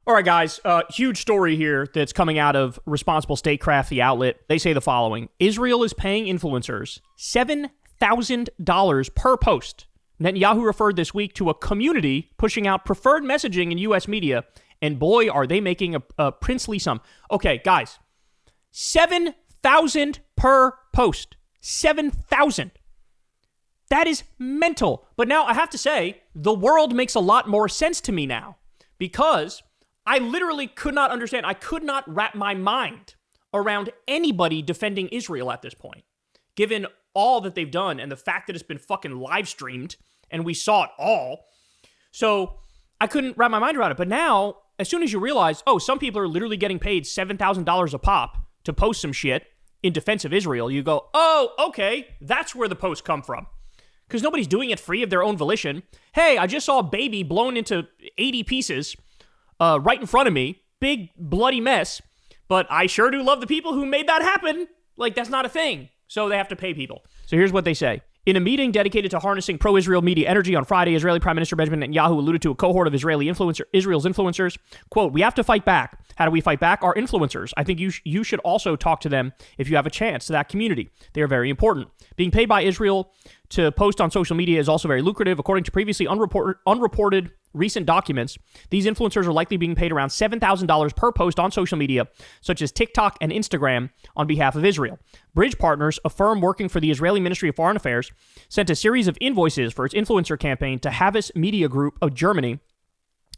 All right, guys, huge story here that's coming out of Responsible Statecraft, the outlet. They say the following. Israel is paying influencers $7,000 per post. Netanyahu referred this week to a community pushing out preferred messaging in U.S. media, and boy, are they making a princely sum. Okay, guys, $7,000 per post. $7,000. That is mental. But now I have to say, the world makes a lot more sense to me now, because I literally could not understand. I could not wrap my mind around anybody defending Israel at this point, given all that they've done and the fact that it's been fucking live streamed and we saw it all. So I couldn't wrap my mind around it. But now, as soon as you realize, oh, some people are literally getting paid $7,000 a pop to post some shit in defense of Israel, you go, oh, okay, that's where the posts come from. Because nobody's doing it free of their own volition. Hey, I just saw a baby blown into 80 pieces right in front of me. Big bloody mess. But I sure do love the people who made that happen. Like, that's not a thing. So they have to pay people. So here's what they say. In a meeting dedicated to harnessing pro-Israel media energy on Friday, Israeli Prime Minister Benjamin Netanyahu alluded to a cohort of Israel's influencers. Quote, we have to fight back. How do we fight back? Our influencers. I think you should also talk to them if you have a chance, to that community. They are very important. Being paid by Israel to post on social media is also very lucrative. According to previously unreported recent documents, these influencers are likely being paid around $7,000 per post on social media, such as TikTok and Instagram, on behalf of Israel. Bridge Partners, a firm working for the Israeli Ministry of Foreign Affairs, sent a series of invoices for its influencer campaign to Havas Media Group of Germany,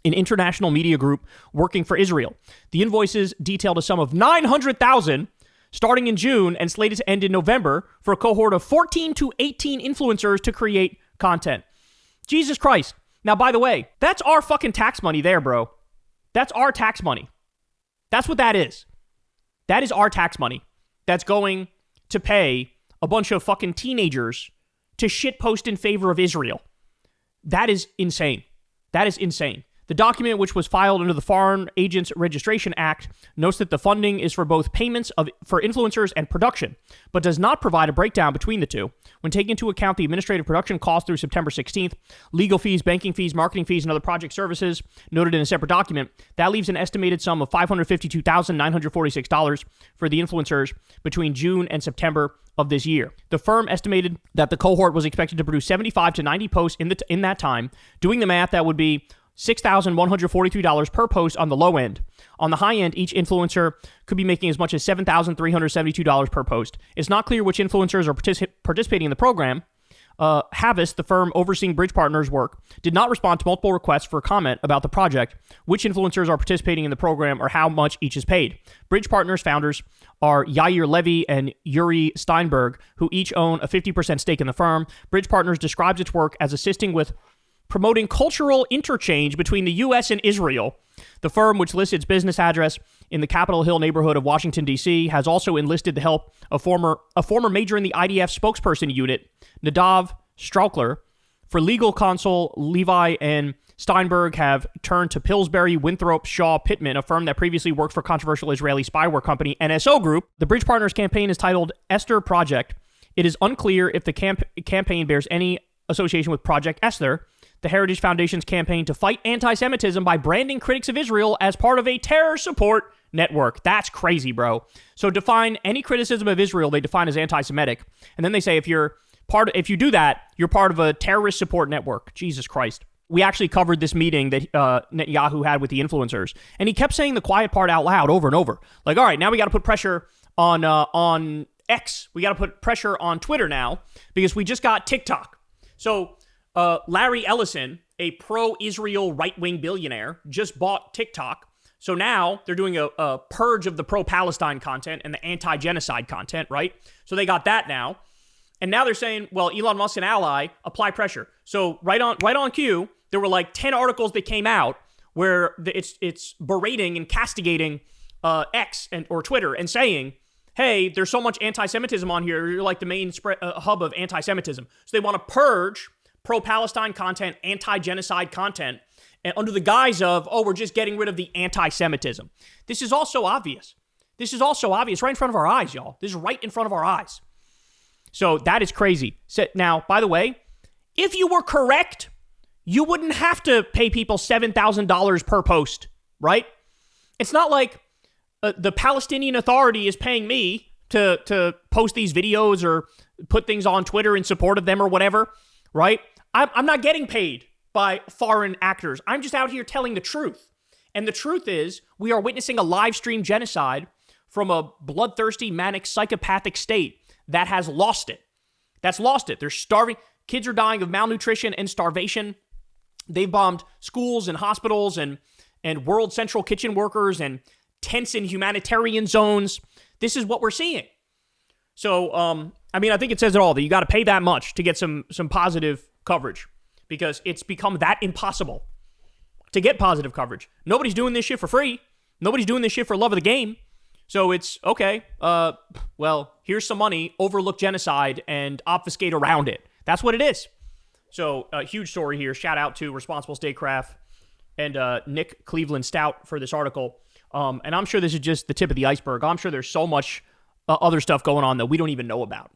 an international media group working for Israel. The invoices detailed a sum of $900,000 starting in June and slated to end in November for a cohort of 14 to 18 influencers to create content. Jesus Christ. Now, by the way, that's our fucking tax money there, bro. That's our tax money. That's what that is. That is our tax money that's going to pay a bunch of fucking teenagers to shitpost in favor of Israel. That is insane. That is insane. The document, which was filed under the Foreign Agents Registration Act, notes that the funding is for both payments for influencers and production, but does not provide a breakdown between the two. When taking into account the administrative production costs through September 16th, legal fees, banking fees, marketing fees, and other project services noted in a separate document, that leaves an estimated sum of $552,946 for the influencers between June and September of this year. The firm estimated that the cohort was expected to produce 75 to 90 posts in that time. Doing the math, that would be $6,143 per post on the low end. On the high end, each influencer could be making as much as $7,372 per post. It's not clear which influencers are participating in the program. Havas, the firm overseeing Bridge Partners' work, did not respond to multiple requests for comment about the project, which influencers are participating in the program, or how much each is paid. Bridge Partners founders are Yair Levy and Yuri Steinberg, who each own a 50% stake in the firm. Bridge Partners describes its work as assisting with promoting cultural interchange between the U.S. and Israel. The firm, which lists its business address in the Capitol Hill neighborhood of Washington, D.C., has also enlisted the help of a former major in the IDF spokesperson unit, Nadav Straukler. For legal counsel, Levi and Steinberg have turned to Pillsbury, Winthrop, Shaw, Pittman, a firm that previously worked for controversial Israeli spyware company NSO Group. The Bridge Partners campaign is titled Esther Project. It is unclear if the campaign bears any association with Project Esther, the Heritage Foundation's campaign to fight anti-Semitism by branding critics of Israel as part of a terror support network. That's crazy, bro. So define any criticism of Israel, they define as anti-Semitic. And then they say if you do that, you're part of a terrorist support network. Jesus Christ. We actually covered this meeting that Netanyahu had with the influencers, and he kept saying the quiet part out loud over and over. Like, all right, now we got to put pressure on X. We got to put pressure on Twitter now because we just got TikTok. So Larry Ellison, a pro-Israel right-wing billionaire, just bought TikTok. So now they're doing a purge of the pro-Palestine content and the anti-genocide content, right? So they got that now. And now they're saying, well, Elon Musk, an ally, apply pressure. So right on cue, there were like 10 articles that came out where it's berating and castigating X or Twitter and saying, hey, there's so much anti-Semitism on here. You're like the main hub of anti-Semitism. So they want to purge pro-Palestine content, anti-genocide content, and under the guise of, oh, we're just getting rid of the anti-Semitism. This is also obvious. This is also obvious right in front of our eyes, y'all. This is right in front of our eyes. So that is crazy. So now, by the way, if you were correct, you wouldn't have to pay people $7,000 per post, right? It's not like the Palestinian Authority is paying me to post these videos or put things on Twitter in support of them or whatever, right? I'm not getting paid by foreign actors. I'm just out here telling the truth. And the truth is, we are witnessing a live stream genocide from a bloodthirsty, manic, psychopathic state that has lost it. That's lost it. They're starving. Kids are dying of malnutrition and starvation. They've bombed schools and hospitals and World Central Kitchen workers and tents in humanitarian zones. This is what we're seeing. So, I think it says it all, that you got to pay that much to get some positive coverage, because it's become that impossible to get positive coverage. Nobody's doing this shit for free. Nobody's doing this shit for love of the game. So it's, okay, well, here's some money, overlook genocide, and obfuscate around it. That's what it is. So, a huge story here. Shout out to Responsible Statecraft and Nick Cleveland Stout for this article. And I'm sure this is just the tip of the iceberg. I'm sure there's so much other stuff going on that we don't even know about.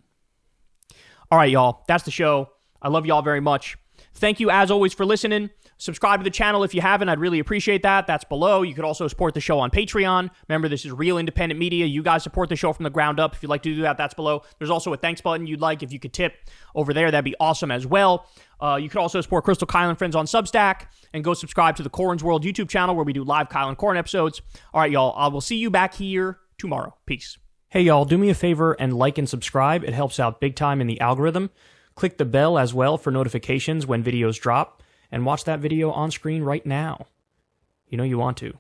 All right, y'all. That's the show. I love y'all very much. Thank you, as always, for listening. Subscribe to the channel if you haven't. I'd really appreciate that. That's below. You could also support the show on Patreon. Remember, this is real independent media. You guys support the show from the ground up. If you'd like to do that, that's below. There's also a thanks button you'd like. If you could tip over there, that'd be awesome as well. You could also support Crystal Kyle and Friends on Substack and go subscribe to the Corn's World YouTube channel where we do live Kyle and Corn episodes. All right, y'all. I will see you back here tomorrow. Peace. Hey, y'all. Do me a favor and like and subscribe. It helps out big time in the algorithm. Click the bell as well for notifications when videos drop. And watch that video on screen right now. You know you want to.